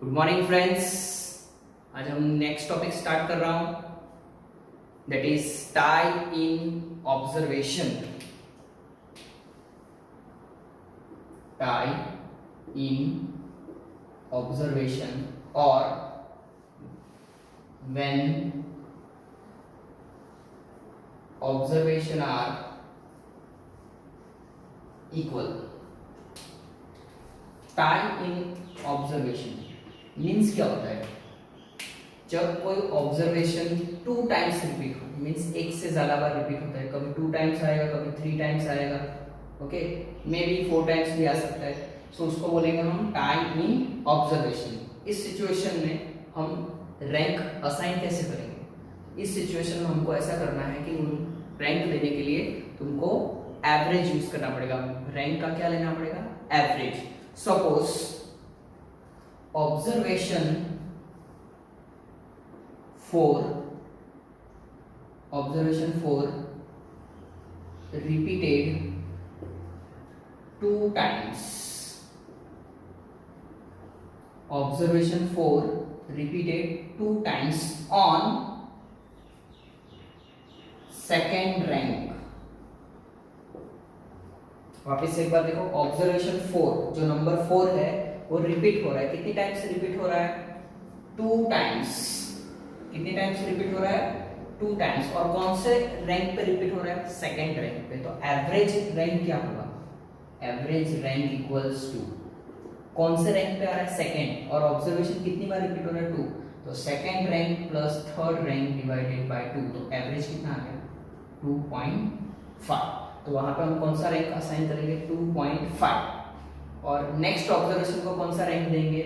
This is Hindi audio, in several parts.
Good morning friends. आज हम नेक्स्ट टॉपिक स्टार्ट कर रहा हूं, that is tie in observation. Tie in observation और when observation are equal. Tie in observation means क्या होता है? जब कोई ऑब्जर्वेशन 2 टाइम्स रिपीट हो, मीन्स एक से ज्यादा बार रिपीट होता है। कभी 2 टाइम्स आएगा, कभी 3 टाइम्स आएगा, ओके, मे बी 4 टाइम्स भी आ सकता है। सो उसको बोलेंगे हम टाइम इन ऑब्जर्वेशन। इस सिचुएशन में हम रैंक असाइन कैसे करेंगे? इस सिचुएशन में हमको ऐसा करना है कि रैंक लेने के लिए तुमको एवरेज यूज करना पड़ेगा। रैंक का क्या लेना पड़ेगा? Average. Suppose observation 4 repeated 2 times. Observation 4 repeated 2 times on second rank. वापस एक बार देखो, ऑब्जर्वेशन 4 जो नंबर 4 है वो रिपीट हो रहा है। कितनी टाइम्स रिपीट हो रहा है? 2 टाइम्स। कितनी टाइम्स रिपीट हो रहा है? 2 टाइम्स। और कौन से रैंक पे रिपीट हो रहा है? सेकंड रैंक पे। तो एवरेज रैंक क्या होगा? एवरेज रैंक इक्वल्स टू कौन से रैंक पे आ रहा है? सेकंड। और ऑब्जर्वेशन कितनी बार रिपीट हो रहा है? 2। तो second rank plus third rank divided by 2, तो एवरेज कितना आ गया? 2.5। तो वहां पे हम कौन सा रैंक असाइन करेंगे? 2.5। और नेक्स्ट ऑब्जर्वेशन को कौन सा रैंक देंगे?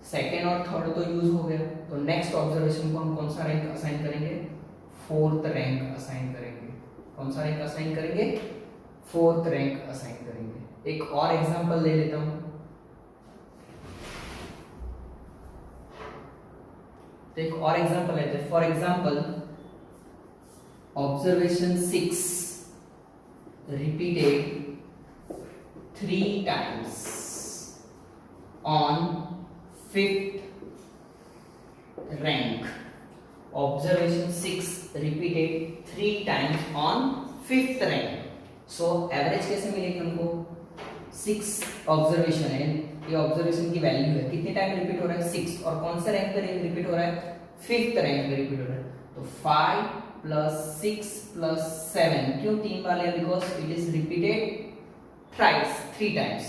सेकेंड और थर्ड तो यूज हो गया, तो नेक्स्ट ऑब्जर्वेशन को हम कौन सा रैंक असाइन करेंगे? 4th रैंक असाइन करेंगे। कौन सा रैंक असाइन करेंगे? 4th रैंक असाइन करेंगे। एक और एग्जांपल ले लेता हूं। तो एक और एग्जांपल लेते हैं। For example observation 6 repeated 3 times on 5th rank. Observation 6 repeated 3 times on 5th rank. So average कैसे मिलेगी हमको? 6 ऑब्जर्वेशन है, ये ऑब्जर्वेशन की वैल्यू है। कितने टाइम रिपीट हो रहा है? 6। और कौन सा रैंक पे रिपीट हो रहा है? 5th रैंक पे रिपीट हो रहा है। तो 5 + 6 + 7, क्यों 3 वाले? Because it is repeated thrice, 3 times,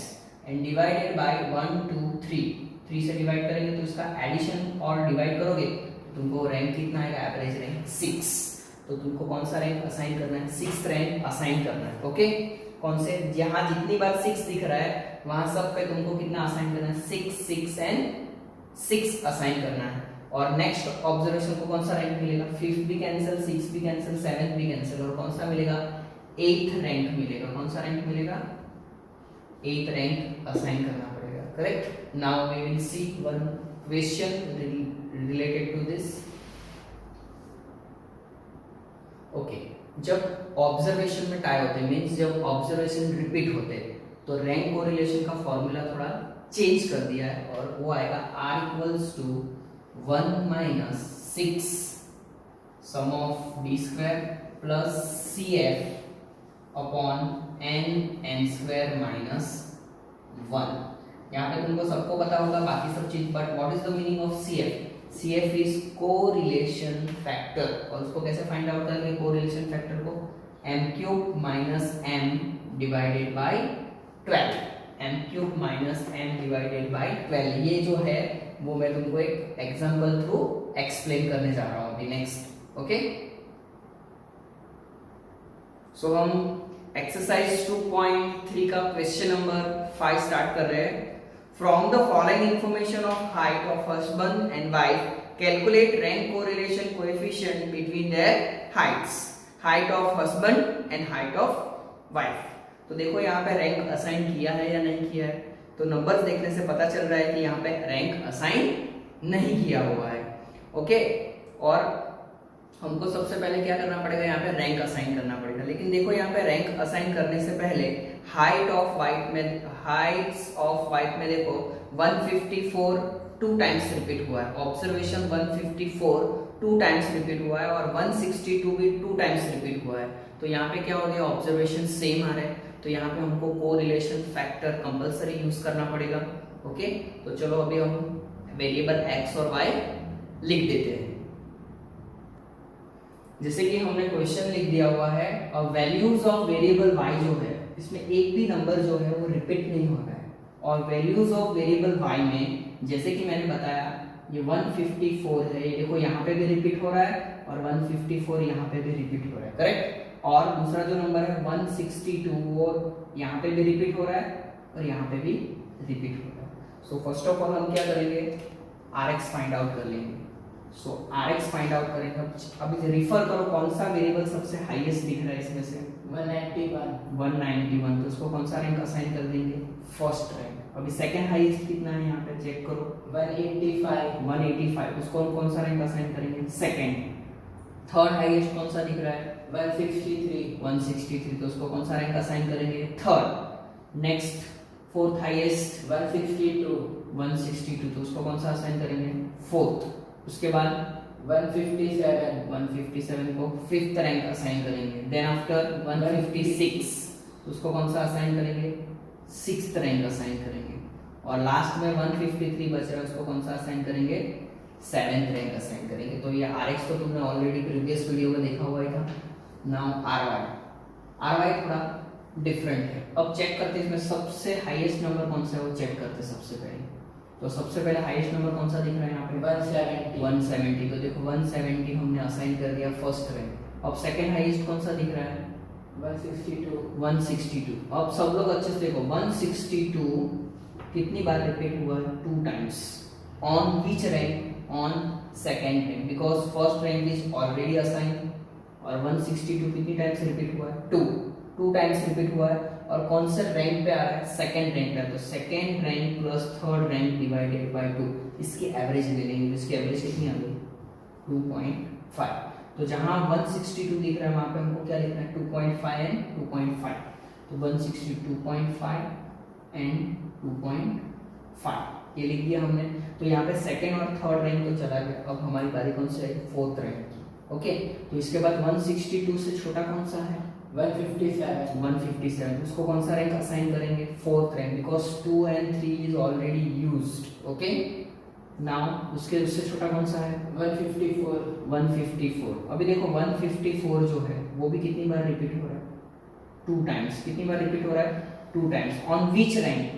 and divided by 1 2 3। 3 से डिवाइड करेंगे तो इसका एडिशन और डिवाइड करोगे तो तुमको रैंक कितना आएगा? Average rank 6। तो तुमको कौन सा रैंक असाइन करना है? 6th रैंक असाइन करना है। ओके, कौन से? जहां जितनी बार 6 दिख रहा है वहां सब पे तुमको कितना असाइन करना है? 6 6 एंड 6 असाइन करना है। और नेक्स्ट ऑब्जर्वेशन को कौन सा रैंक मिलेगा? 5th भी कैंसिल, 6th भी कैंसिल, 7th भी कैंसिल, और कौन सा मिलेगा? 8th रैंक मिलेगा। कौन सा रैंक मिलेगा? 8th रैंक असाइन करना पड़ेगा। Correct. Now we will see one question related to this. Okay, जब ऑब्जर्वेशन में टाई होते हैं, मींस जब ऑब्जर्वेशन रिपीट होते हैं, तो रैंक कोरिलेशन का फॉर्मूला थोड़ा चेंज कर दिया है, और वो आएगा R = 1 - 6 sum of d² plus CF upon n² - 1। यहाँ पे तुमको सबको पता होगा बाकी सब चीज, but what is the meaning of CF? CF is correlation factor. और उसको कैसे फाइंड आउट करेंगे? कोरिलेशन फैक्टर को m³ - m divided by 12। m³ - m divided by 12, ये जो है वो मैं तुमको एक एग्जांपल थ्रू एक्सप्लेन करने जा रहा हूं अभी नेक्स्ट। ओके, सो हम एक्सरसाइज 2.3 का क्वेश्चन नंबर 5 स्टार्ट कर रहे हैं। From the following information of height of husband and wife, calculate rank correlation coefficient between their Heights. Height of husband and height of wife. तो देखो यहाँ पे रैंक असाइन किया है या नहीं किया है? तो नंबर्स देखने से पता चल रहा है कि यहाँ पे रैंक असाइन नहीं किया हुआ है। ओके, और हमको सबसे पहले क्या करना पड़ेगा? यहाँ पे रैंक असाइन करना पड़ेगा। लेकिन देखो यहाँ पे रैंक असाइन करने से पहले हाइट्स ऑफ वाइफ में देखो 154 टू टाइम्स रिपीट हुआ है, ऑब्जर्वेशन 154 टू टाइम्स रिपीट हुआ है और 162 भी टू टाइम्स रिपीट हुआ है। तो यहाँ पे क्या हो गया, ऑब्जर्वेशन सेम आ रहा है, तो यहाँ पे हमको कोरिलेशन फैक्टर कंपलसरी यूज करना पड़ेगा। ओके, तो चलो अभी हम वेरिएबल x और y लिख देते हैं। जैसे कि हमने क्वेश्चन लिख दिया हुआ है, और वैल्यूज ऑफ वेरिएबल y जो है इसमें एक भी नंबर जो है वो रिपीट नहीं हो रहा है, और वैल्यूज ऑफ वेरिएबल y में जैसे कि मैंने बताया ये 154 है, ये देखो यहाँ पे भी रिपीट हो रहा है और 154 यहाँ पे भी रिपीट हो रहा है, करेक्ट। और दूसरा जो नंबर है 162 वो यहाँ पे भी रिपीट हो रहा है और यहाँ पे भी रिपीट हो रहा है। सो फर्स्ट ऑफ ऑल हम क्या करेंगे, Rx फाइंड आउट कर लेंगे। सो Rx फाइंड आउट करेंगे। अभी रिफर करो कौन सा वेरिएबल सबसे हाईएस्ट दिख रहा है इसमें से, 191, तो उसको कौन सा रैंक असाइन कर देंगे, फर्स्ट रैंक। अभी सेकंड हाईएस्ट कितना है यहाँ पे चेक करो, 185, उसको हम कौन सा रैंक असाइन करेंगे, सेकंड। थर्ड हाईएस्ट कौन सा दिख रहा है, 163, तो उसको कौन सा रैंक असाइन करेंगे, थर्ड। नेक्स्ट फोर्थ हाईएस्ट 162, तो उसको कौन सा असाइन करेंगे, फोर्थ। उसके बाद 157 को फिफ्थ रैंक असाइन करेंगे। देन आफ्टर 156, तो उसको कौन सा असाइन करेंगे, सिक्स्थ रैंक असाइन करेंगे। और लास्ट में 153 बच रहा है, उसको कौन सा असाइन करेंगे, सेवेंथ रैंक असाइन करेंगे। तो ये Rx तो तुमने ऑलरेडी प्रीवियस वीडियो में देखा हुआ ही था। नाउ Ry थोड़ा डिफरेंट है। अब चेक करते हैं इसमें सबसे हाईएस्ट नंबर कौन सा है वो चेक करते हैं सबसे पहले। तो सबसे पहले हाईएस्ट नंबर कौन सा दिख रहा है यहाँ पे, 170। तो देखो 170 हमने असाइन कर दिया फर्स्ट रैंक। अब सेकंड हाईएस्ट कौन सा दिख रहा है, 162। अब सब लोग अच्छे से देखो, 162 कितनी बार रिपीट हुआ है, two times. On which rank, on second rank, because first rank is already assign. और 162 कितनी टाइम्स रिपीट हुआ है, टू टाइम्स रिपीट हुआ है। और कौन से रैंक पे आ रहा है, सेकंड रैंक पे। तो second rank plus third rank divided by 2, इसकी एवरेज ले लेंगे। इसकी एवरेज कितनी आ गई, 2.5। तो जहां 162 दिख रहा है वहां पे हमको क्या लिखना है, 2.5 एंड 2.5। तो 162.5 एंड 2.5 ये लिख दिया हमने। तो यहाँ पे सेकंड और थर्ड रैंक तो चला गया। अब हमारी बारी कौन सी है, फोर्थ रैंक की। ओके, तो इसके बाद 162 से छोटा कौन सा है, 157। उसको कौन सा रैंक असाइन करेंगे, fourth rank, because 2 and 3 is already used. Okay, now उसके उससे छोटा कौन सा है, 154। अभी देखो 154 जो है वो भी कितनी बार रिपीट हो रहा है, टू टाइम्स। कितनी बार रिपीट हो रहा है, two times. On which rank,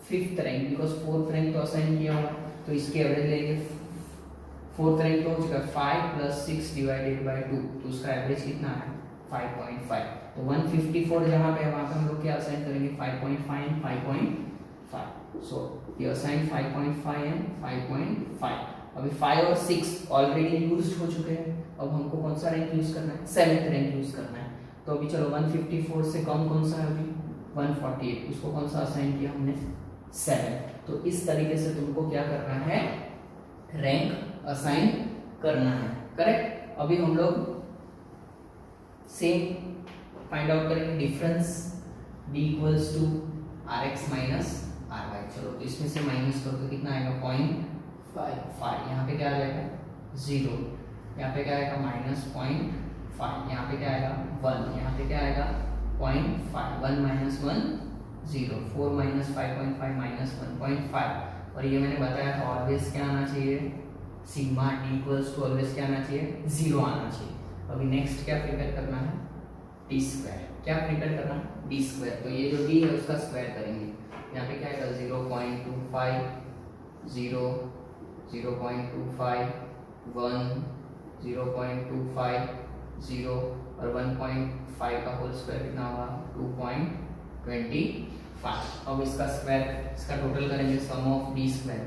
fifth rank, because fourth rank तो असाइन किया हुआ। तो इसकी एवरेज लेंगे, फोर्थ रैंक तो हो चुका 5 + 6 डिवाइडेड बाय 2, तो उसका एवरेज कितना है, 5.5। तो 154 जहां पे है वहां पे हम लोग क्या असाइन करेंगे, 5.5 एंड 5.5। सो ये असाइन 5.5 एंड 5.5। अभी 5 और 6 ऑलरेडी यूज्ड हो चुके हैं। अब हमको कौन सा रैंक यूज करना है, सेवेंथ रैंक यूज करना है। तो अभी चलो 154 से कम कौन सा है, अभी 148, उसको कौन सा असाइन किया हमने, 7। तो इस तरीके से तुमको क्या करना है, रैंक असाइन करना है, करेक्ट। अभी हम लोग सेम फाइंड आउट करेंगे, डिफरेंस b = Rx - Ry। चलो तो इसमें से माइनस करो तो कितना आएगा, 0.5। यहाँ पे क्या आ जाएगा, 0। यहाँ पे क्या आएगा, -0.5। यहाँ पे क्या आएगा, 1। यहाँ पे क्या आएगा, 0.5। 1 - 1 0। 4 - 5.5 -1.5। और ये मैंने बताया था ऑलवेज क्या आना चाहिए, सिग्मा d = ऑलवेज क्या आना चाहिए, 0 आना चाहिए। अभी नेक्स्ट क्या प्रिपेयर करना है, d²। क्या प्रिपेयर करना है, d²। तो ये जो d है उसका स्क्वायर करेंगे। यहाँ पे क्या आएगा, 0.25 0 0.25 1 0.25 0 और 1.5 का होल स्क्वायर कितना होगा, 2.25। अब इसका स्क्वायर, इसका टोटल करेंगे, sum of d²।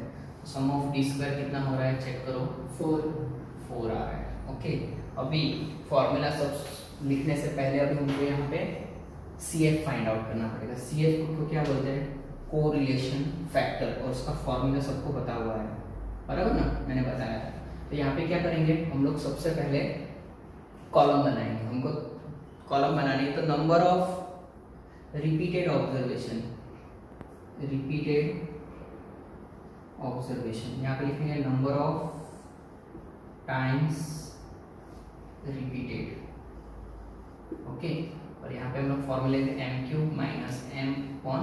Some of d² कितना हो रहा है चेक करो, 4 आ रहा है। ओके, अभी फॉर्मूला सब लिखने से पहले अभी हमको यहाँ पे CF फाइंड आउट करना पड़ेगा। CF को क्या बोलते हैं, कोरिलेशन फैक्टर, और उसका फॉर्मूला सबको पता हुआ है, बराबर ना, मैंने बताया था। तो यहाँ पे क्या करेंगे हम लोग, सबसे पहले कॉलम बनाएंगे। हमको कॉलम बनानी है, तो number of repeated observation, repeated observation, यहाँ पे लिखेंगे number of times repeated, okay. और यहाँ पे हम लोग फॉर्मूले M cube minus M upon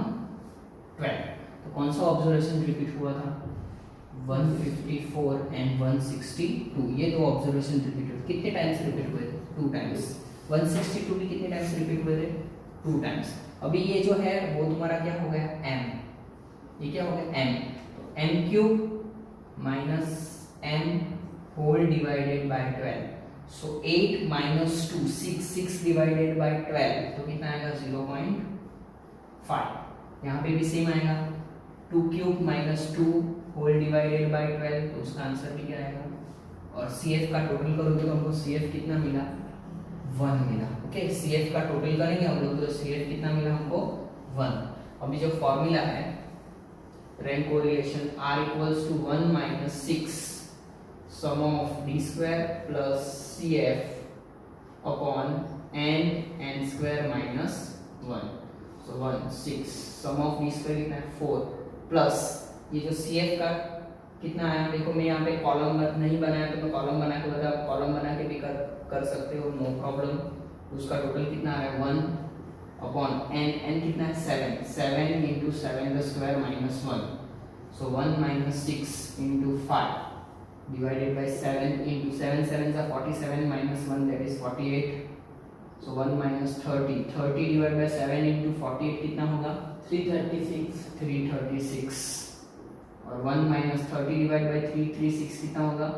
12। तो कौन सा ऑब्जर्वेशन रिपीट हुआ था? 154 एंड 162, ये दो ऑब्जर्वेशन रिपीट हुए। कितने टाइम्स रिपीट हुए थे? 2 टाइम्स। 162 भी कितने टाइम्स रिपीट हुए थे? 2 टाइम्स। अभी ये जो है वो तुम्हारा क्या हो गया? m, ये क्या हो गया? m। तो m cube minus m whole divided by 12, so 8 minus 2 6 divided by 12, तो कितना आएगा? 0.5। यहाँ पे भी सेम आएगा, 2 cube minus 2 whole divided by 12, तो उसका आंसर भी क्या आएगा? और CF का टोटल करोगे तो हमको CF कितना मिला? 1 मिला, ओके। CF का टोटल करेंगे हम लोग तो CF कितना मिला हमको? 1। अभी जो फॉर्मूला है rank correlation R equals to 1 minus 6 sum of d square plus CF upon n square minus 1, so 1 6 sum of d square कितना है? 4 प्लस ये जो CF का कितना आया? देखो मैं यहाँ पे कॉलम नहीं बनाया तो मैं कॉलम बना के बता, कॉलम बना के भी कर सकते हो, नो प्रॉब्लम। उसका टोटल कितना आ रहा है? 1 अपॉन n कितना है? 7 into 7 the square minus 1, so 1 minus 6 into 5 divided by 7 into 7 7s are 47 minus 1 that is 48, so 1 minus 30 divided by 7 into 48 कितना होगा? 336। और 1 minus 30 divided by 336 कितना होगा?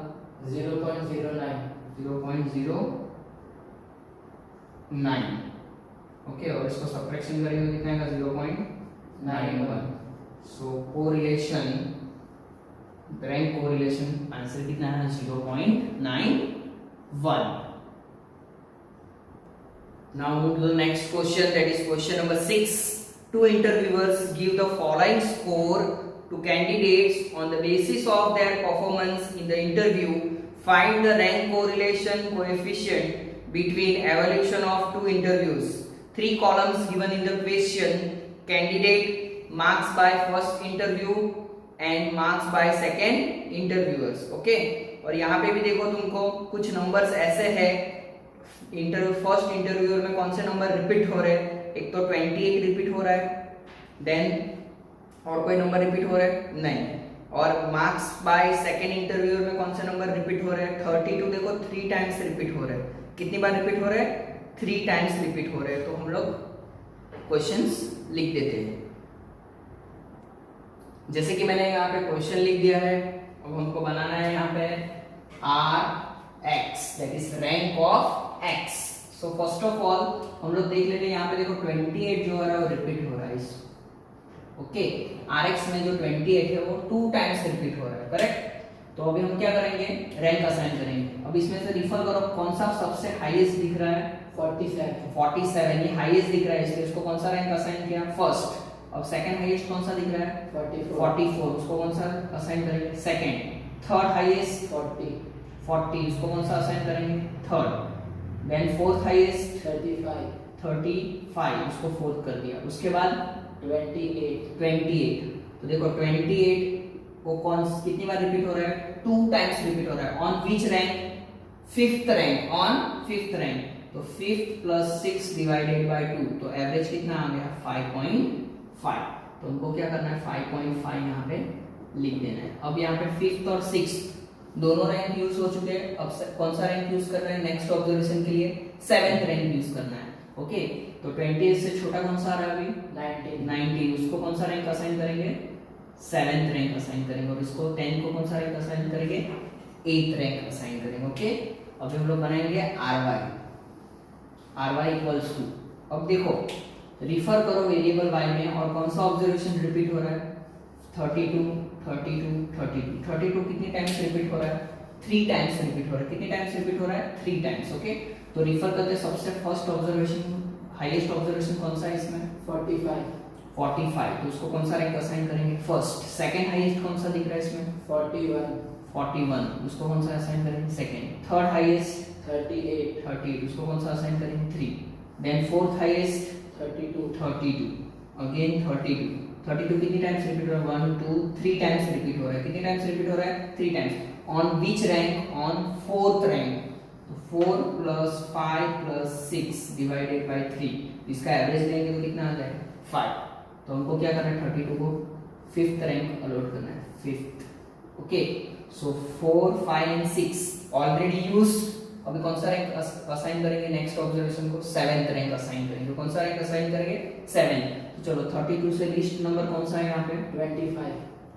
0.09। ओके। और इसको सब्ट्रैक्शन करेंगे तो कितना आएगा? 0.91। सो कोरिलेशन, रैंक कोरिलेशन आंसर कितना है? 0.91। Now move to the next question, that is question number 6. Two interviewers give the following score to candidates on the basis of their performance in the interview. Find the rank correlation coefficient between evaluation of two interviews. 3 columns given in the question: candidate marks by first interview and marks by second interviewers, okay. और यहाँ पे भी देखो तुमको कुछ नंबर्स ऐसे है, फर्स्ट इंटरव्यूअर में कौन से नंबर रिपीट हो रहे हैं? एक तो 28 रिपीट हो रहा है, देन और कोई नंबर रिपीट हो रहा है? नहीं। और मार्क्स बाय सेकंड इंटरव्यूअर में कौन से नंबर रिपीट हो रहे हैं? 32 देखो 3 टाइम्स रिपीट हो रहे हैं। कितनी बार रिपीट हो रहे हैं? 3 टाइम्स रिपीट हो रहे हैं। तो हम लोग क्वेश्चंस लिख देते हैं, जैसे कि मैंने यहाँ पे क्वेश्चन लिख दिया है। अब हमको बनाना है यहाँ पे Rx, that is rank of x। So first of all हम लोग देख लेते हैं, यहाँ पे देखो 28 जो है वो रिपीट हो रहा है, ओके। Rx में जो 28 है वो 2 टाइम्स रिपीट हो रहा है, करेक्ट। तो अभी हम क्या करेंगे? रैंक असाइन करेंगे। अब इसमें से रिफर करो कौन सा सबसे हाईएस्ट दिख रहा है? 47 ये हाईएस्ट दिख रहा है, इसलिए इसको कौन सा रैंक असाइन किया? फर्स्ट। अब सेकंड हाईएस्ट कौन सा दिख रहा है? 44 उसको कौन सा असाइन करेंगे? सेकंड। थर्ड हाईएस्ट 40 उसको कौन सा असाइन करेंगे? थर्ड। देन फोर्थ हाईएस्ट 35 उसको फोर्थ कर दिया। उसके बाद 28। तो देखो 28 वो कौन कितनी बार रिपीट हो रहा है? 2 टाइम्स रिपीट हो रहा है। On which rank? 5th rank, on 5th rank. तो 5th प्लस 6 डिवाइडेड बाय 2, तो एवरेज कितना आ गया? 5.5। तो उनको क्या करना है? 5.5 यहाँ पे लिख देना है। अब यहाँ पे 5th और 6th दोनों रैंक यूज हो चुके हैं। अब कौन सा रैंक यूज कर रहे हैं नेक्स्ट ऑब्जर्वेशन के लिए? 7th रैंक यूज करना है, ओके। तो 28 से छोटा कौन सा आ रहा है अभी? 19 उसको कौन सा रैंक असाइन करेंगे? 7th रैंक असाइन करेंगे। और इसको 10 को कौन सा रैंक असाइन करेंगे? 8th रैंक असाइन करेंगे, ओके। अभी हम लोग बनाएंगे ry इक्वल्स टू, अब देखो रिफर करो वेरिएबल y में और कौन सा ऑब्जर्वेशन रिपीट हो रहा है? 32 कितनी टाइम्स रिपीट हो रहा है? 3 टाइम्स रिपीट हो रहा है। कितनी टाइम्स रिपीट हो रहा है? 3 टाइम्स, ओके। तो रिफर करते सबसे फर्स्ट ऑब्जर्वेशन, हाईएस्ट ऑब्जर्वेशन कौन सा है इसमें? 45 तो उसको कौन सा रैंक असाइन करेंगे? फर्स्ट। सेकंड हाईएस्ट कौन सा दिख रहा है इसमें? 41 उसको कौन सा असाइन करेंगे? सेकंड। थर्ड हाईएस्ट 38 उसको कौन सा असाइन करेंगे? 3। देन फोर्थ हाईएस्ट 32 अगेन 32 32 कितनी टाइम्स रिपीट हो रहा है? 1 2 3 टाइम्स रिपीट हो रहा है. कितनी टाइम्स रिपीट हो रहा है? 3 times. On which rank? On fourth rank. तो 4 प्लस 5 प्लस 6 डिवाइडेड बाय 3. इसका एवरेज लेंगे तो कितना आ जाएगा? 5. तो हमको क्या करना है? 32 को फिफ्थ रैंक अलॉट करना है. Fifth. Okay. So 4 5 and 6 already used. अभी कौन सा रैंक असाइन करेंगे? नेक्स्ट ऑब्जर्वेशन को सेवेंथ रैंक असाइन करेंगे. कौन सा रैंक असाइन करेंगे? 7. तो चलो 32 से लिस्ट नंबर कौन सा है यहाँ पे?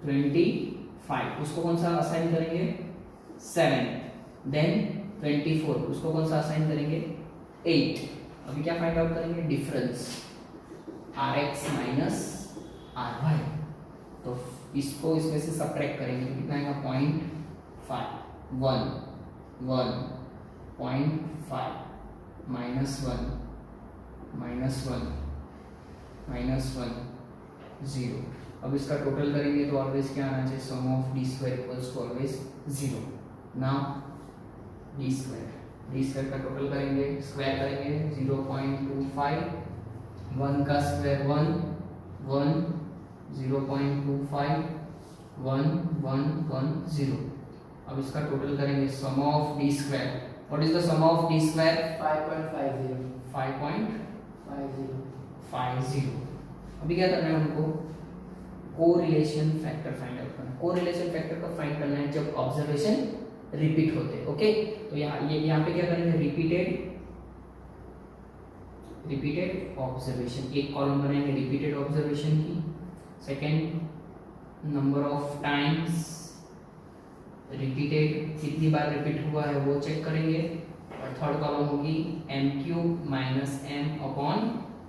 25. उसको कौन सा असाइन करेंगे? 7. देन 24 उसको कौन सा असाइन करेंगे? 8. अभी क्या फाइंड आउट करेंगे? Difference rx minus ry. तो इसको इसमें से सब्ट्रैक्ट करेंगे तो कितना आएगा? 0.5 1 1 0.5 माइनस 1 माइनस 1 माइनस 1 0. अब इसका टोटल करेंगे तो ऑलवेज क्या आना चाहिए? Sum of D square equals to always 0. Now D square का टोटल करेंगे, स्क्वायर करेंगे 0.25. 1 का स्क्वायर 1 1 0.25 1 1 1 0. अब इसका टोटल करेंगे sum of D square. What is the sum of D square? 5.50. 5.50. अभी क्या करना है हमको? कोरिलेशन फैक्टर फाइंड आउट करना है. कोरिलेशन फैक्टर को फाइंड करना है जब ऑब्जर्वेशन रिपीट होते हैं. ओके. तो यहाँ पे क्या करेंगे? Repeated observation. एक कॉलम बनाएंगे रिपीटेड ऑब्जर्वेशन की. Second number of times repeated, कितनी बार रिपीट हुआ है वो चेक करेंगे. और थर्ड कॉलम होगी m cube minus m upon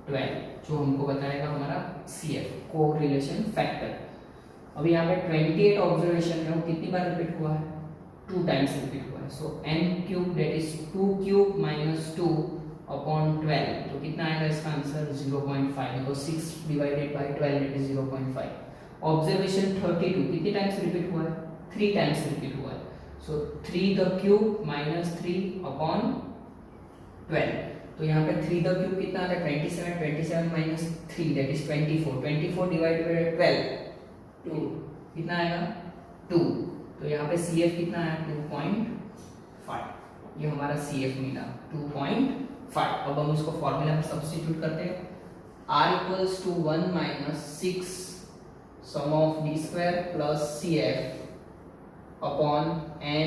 12 जो हमको बताएगा हमारा CF कोरिलेशन फैक्टर. अभी यहाँ पे 28 ऑब्जर्वेशन में वो कितनी बार रिपीट हुआ है? 2 टाइम्स रिपीट हुआ है. सो m cube that is 2 cube minus 2 upon 12. तो कितना आएगा इसका answer? 0.5. Because 6 divided by 12 that is 0.5. Observation 32 कितनी टाइम्स रिपीट हुआ है? 3 टाइम्स रिपीट हुआ है. सो 3 द क्यूब माइनस 3 अपॉन 12. तो यहाँ पे 3 द क्यूब कितना आता है? 27 minus 3 that is 24 divided by 12 2 कितना आएगा? 2. तो यहाँ पे CF कितना आया? 2.5. ये हमारा CF मिला 2.5. अब हम उसको फॉर्मूला में सब्स्टिट्यूट करते हैं. R equals to 1 minus 6 sum of D square plus CF upon n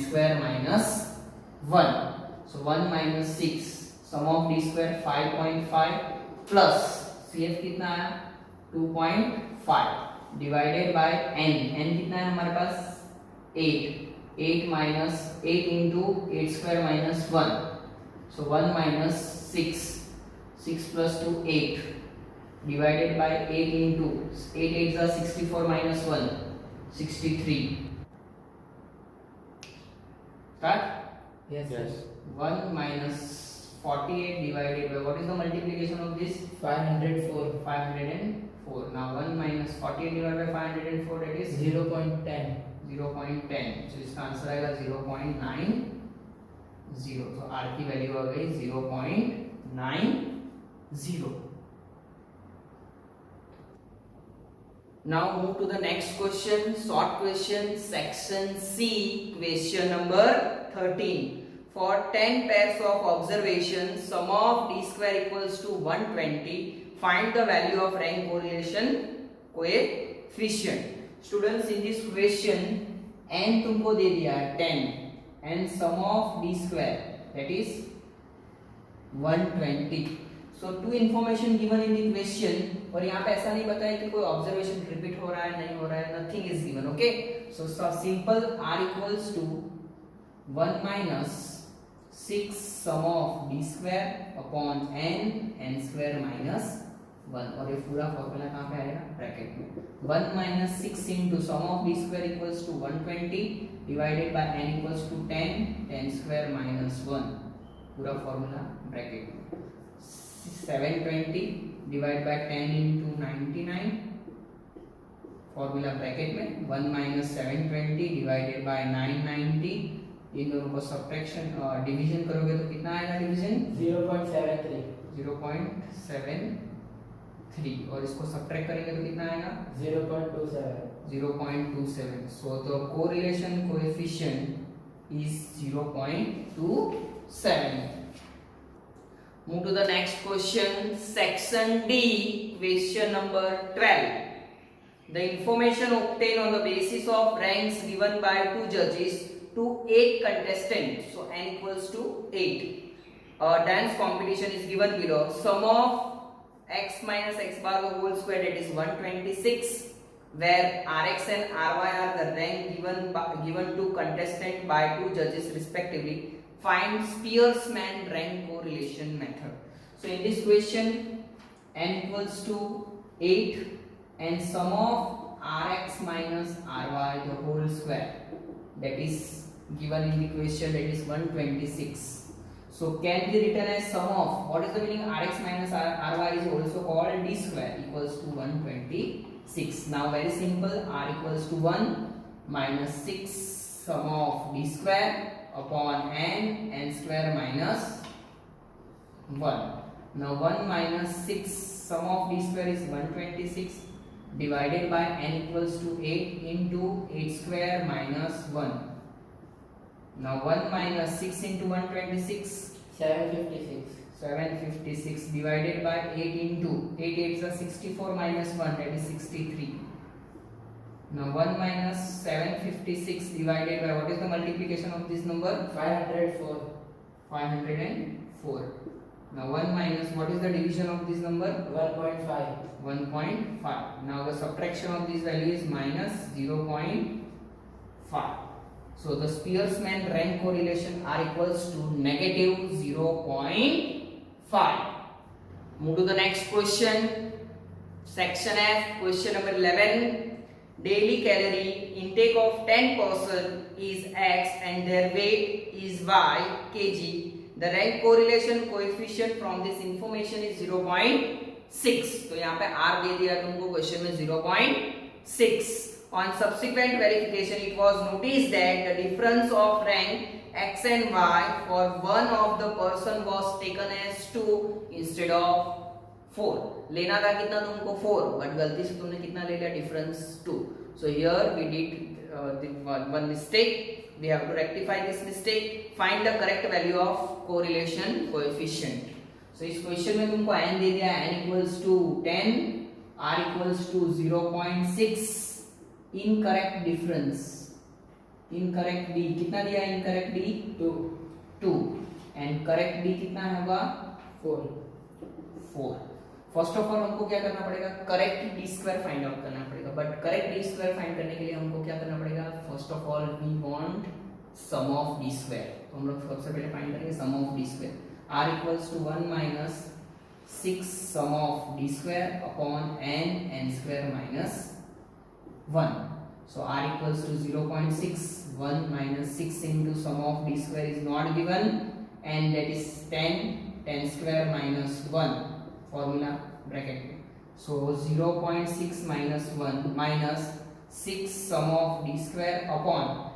square minus 1. So 1 minus 6 sum of d square 5.5 plus CF कितना आया? 2.5 divided by n कितना है हमारे पास? 8 minus 8 into 8 square minus 1. So 1 minus 6 plus 2 8 divided by 8 into 8 8 is 64 minus 1 63. Start. Yes. 1 minus 48 divided by what is the multiplication of this? 504. 504. Now 1 minus 48 divided by 504 that is 0.10. 0.10. So इसका आंसर आएगा 0.90. तो R की वैल्यू आ गई 0.90. Now move to the next question. Short question, section C, question number 13. For 10 pairs of observations, sum of d square equals to 120. Find the value of rank correlation coefficient. Students, in this question, n तुमको दे दिया है 10 and sum of d square that is 120. So two information given in the question. और यहाँ पे ऐसा नहीं बताया कि कोई ऑब्जर्वेशन रिपीट हो रहा है नहीं हो रहा है. Nothing is given. Okay. So simple r equals to 1 minus 6 sum of d square upon n square minus 1. और ये पूरा फॉर्मूला कहाँ पे आएगा? ब्रैकेट में 1 minus 6 into sum of d square equals to 120 divided by n equals to 10 square minus 1. पूरा फॉर्मूला ब्रैकेट में 720 divide by 10 into 99 formula bracket में 1 माइनस 720 डिवाइडेड बाय 990. इन दोनों को सब्ट्रैक्शन और डिवीजन करोगे तो कितना आएगा? डिवीजन 0.73. 0.73. 3 और इसको सब्ट्रैक्ट करेंगे तो कितना आएगा 0.27. 0.27. So the correlation coefficient is 0.27. Move to the next question, section D, question number 12. The information obtained on the basis of ranks given by 2 judges to 8 contestants, so n equals to 8. A dance competition is given below. Sum of x minus x bar the whole square, that is 126, where rx and ry are the rank given to contestant by 2 judges respectively. Find Spearman rank correlation method. So in this question, n equals to 8 and sum of rx minus ry the whole square, that is given in the question, that is 126. So can be written as sum of, what is the meaning, rx minus ry is also called d square, equals to 126. Now very simple, r equals to 1 minus 6 sum of d square upon n square minus 1. Now 1 minus 6 sum of d square is 126 divided by n equals to 8 into 8 square minus 1. Now 1 minus 6 into 126, 756. 756 divided by 8 into 8 8 is 64 minus 1, that is 63. Now 1 minus 756 divided by, what is the multiplication of this number? 504. 504. Now 1 minus, what is the division of this number? 1.5. 1.5. Now the subtraction of this value is minus 0.5. So the Spearman rank correlation r equals to negative 0.5. Move to the next question. Section F, question number 11. Daily calorie intake of 10 person is x and their weight is y kg. The rank correlation coefficient from this information is 0.6. तो यहाँ पे r दे दिया तुमको क्वेश्चन में 0.6. On subsequent verification, it was noticed that the difference of rank x and y for one of the person was taken as 2 instead of 4. लेना था कितना तुमको 4, but गलती से तुमने कितना ले लिया, difference 2. So here we did one mistake. We have to rectify this mistake. Find the correct value of correlation coefficient. So इस क्वेश्चन में तुमको n दे दिया, n equals to 10, r equals to 0.6. Incorrect difference, incorrect D कितना दिया, incorrect D 2 and correct D कितना होगा 4. फर्स्ट ऑफ ऑल हमको क्या करना पड़ेगा, correct D square find out करना पड़ेगा. But correct D square find करने के लिए हमको क्या करना पड़ेगा, first of all we want sum of D square. तो हम लोग सबसे पहले फाइंड करेंगे sum of D square. r equals to 1 minus 6 sum of D square upon n square minus 1. So r equals to 0.6. 1 minus 6 into sum of d square is not given, and that is 10 square minus 1 formula bracket. So 0.6 minus 1 minus 6 sum of d square upon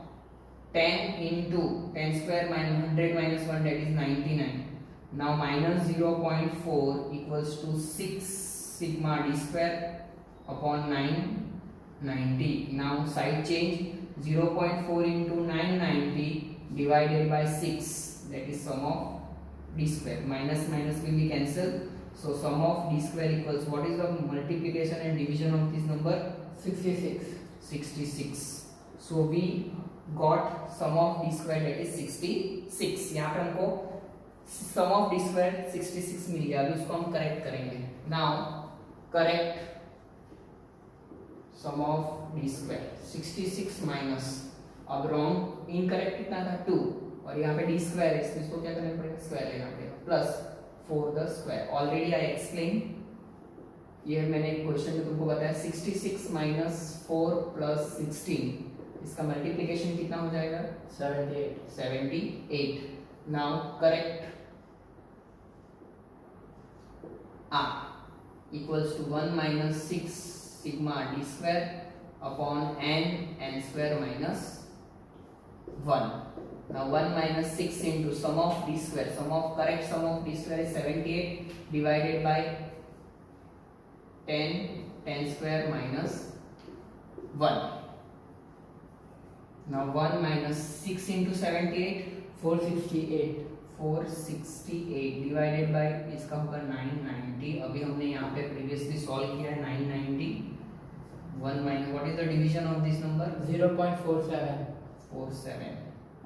10 into 10 square minus 100 minus 1, that is 99. Now minus 0.4 equals to 6 sigma d square upon 990. Now side change, 0.4 into 990 divided by 6, that is sum of d square. Minus minus will be cancelled. So sum of d square equals, what is the multiplication and division of this number? 66. So we got sum of d square, that is 66. यहाँ पे हमको sum of d square 66 मिल गया. अभी उसको हम करेक्ट करेंगे. Now correct sum of d square 66 minus, अब रॉन्ग इनकरेक्ट कितना था 2, और यहाँ पे d स्क्वायर है, इसको क्या करना पड़ेगा, स्क्वायर लेना पड़ेगा, plus 4 the square. Already I explain, ये मैंने क्वेश्चन में तुमको बताया. 66 माइनस 4 प्लस 16, इसका मल्टीप्लिकेशन कितना हो जाएगा, 78. Now correct r equals to 1 minus 6 sigma d square upon n square minus 1. Now 1 minus 6 into sum of d square. Correct sum of d square is 78 divided by 10 square minus 1. Now 1 minus 6 into 78, 468. 468 divided by इसका होगा 990. अभी हमने यहाँ पे प्रीवियसली सॉल्व किया है 990. 1 minus what is the division of this number? 0.47. 47.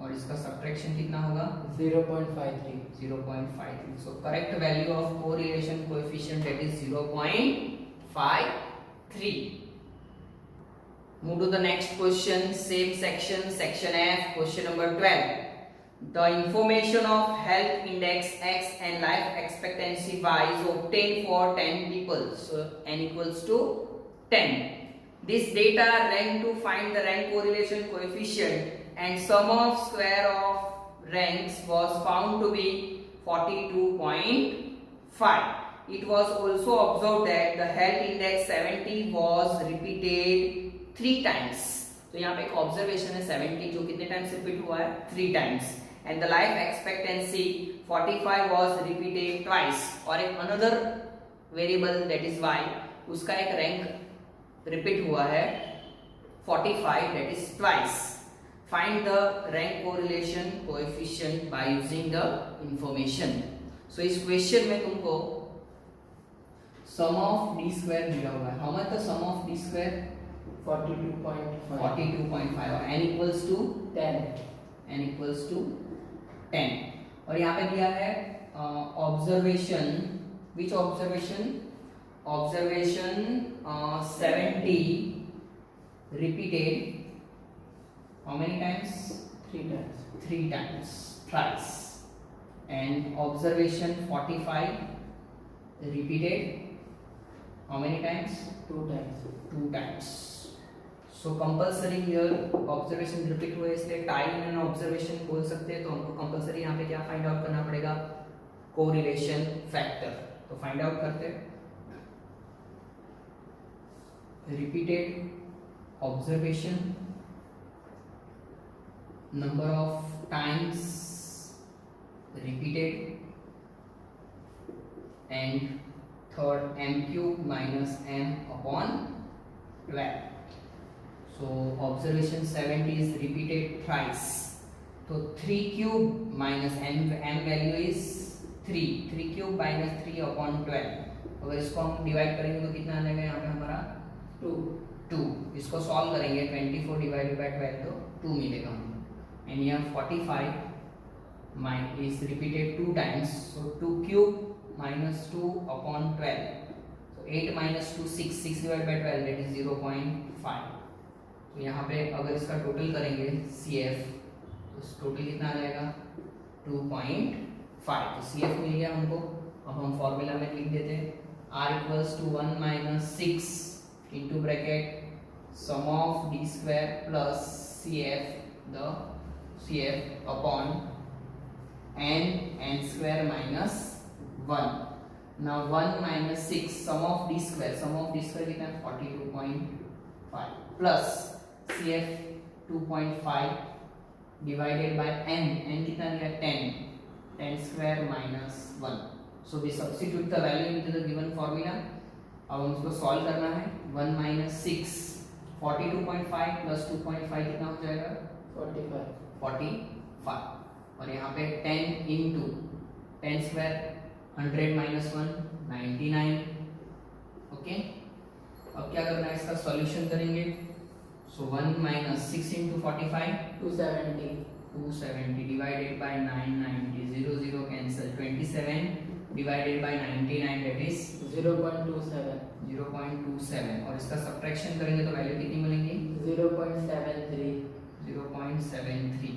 और इसका सब्ट्रैक्शन कितना होगा? 0.53. 0.53. So correct value of correlation coefficient that is 0.53. Move to the next question, same section, section F, question number 12. The information of health index X and life expectancy Y is obtained for 10 people. So n equals to 10. This data rank to find the rank correlation coefficient and sum of square of ranks was found to be 42.5. It was also observed that the health index 70 was repeated 3 times. तो यहाँ पे एक ऑब्जर्वेशन है 70 जो कितने टाइम्स रिपीट हुआ है? 3 times. And the life expectancy 45 was repeated twice. और एक another variable that is y, उसका एक रैंक रिपीट हुआ है 45 that is twice. Find the rank correlation coefficient by using the information. So इस क्वेश्चन में तुमको sum of d square दिया हुआ है. How much the sum of d square? 42.5. 42.5 और n equals to 10. n equals to 10. और यहाँ पे दिया है observation. Which observation? Observation 70 repeated how many times? 3 times. 3 times, thrice. And observation 45 repeated how many times? 2 times. 2 times. So compulsory here observation repeat हुए इसलिए टाइम एंड ऑब्जर्वेशन बोल सकते हैं. तो हमको कंपलसरी यहाँ पे क्या फाइंड आउट करना पड़ेगा? Correlation factor. तो फाइंड आउट करते हैं. Repeated observation, number of times repeated, and third m cube minus m upon 12. So observation 70 is repeated thrice. So 3 cube minus m value is 3. 3 cube minus 3 upon 12. अगर इसको हम डिवाइड करेंगे तो कितना आ जाएगा यहाँ पे हमारा? 2. इसको सॉल्व करेंगे 24 डिवाइडेड बाय 12 तो 2 मिलेगा हमको. एंड यहाँ 45 is repeated 2 times. So 2 cube minus 2 upon 12. So 8 minus 2 6. 6 divided by 12 that is 0.5. तो यहाँ पे अगर इसका टोटल करेंगे CF तो टोटल कितना आ जाएगा? 2.5. तो CF मिल गया हमको. अब हम फॉर्मूला में लिख देते हैं R equals to 1 minus 6 into bracket sum of d square plus CF upon n square minus 1. Now 1 minus 6 sum of d square कितना है? 42.5 plus CF 2.5 divided by n कितना दिया? 10 square minus 1. So we substitute the value into the given formula. अब हम इसको सॉल्व करना है. 1 minus 6 42.5 plus 2.5 कितना हो जाएगा? 45. और यहाँ पे 10 into 10 square 100 minus 1 99. ओके. अब क्या करना है? इसका सॉल्यूशन करेंगे. So 1 minus 6 into 45 270 divided by 990 0 cancel 27 divided by 99 that is 0.27. और इसका सब्ट्रैक्शन करेंगे तो वैल्यू कितनी मिलेंगी? 0.73.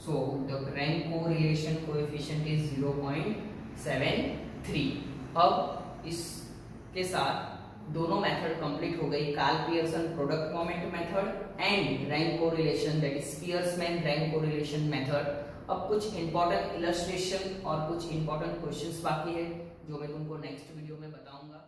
So the rank correlation coefficient is 0.73. अब इसके साथ दोनों मेथड कंप्लीट हो गई. Karl Pearson product moment method and rank correlation that is Spearman rank correlation method. अब कुछ इंपॉर्टेंट इलस्ट्रेशन और कुछ इंपॉर्टेंट क्वेश्चंस बाकी है जो मैं तुमको नेक्स्ट वीडियो में बताऊंगा.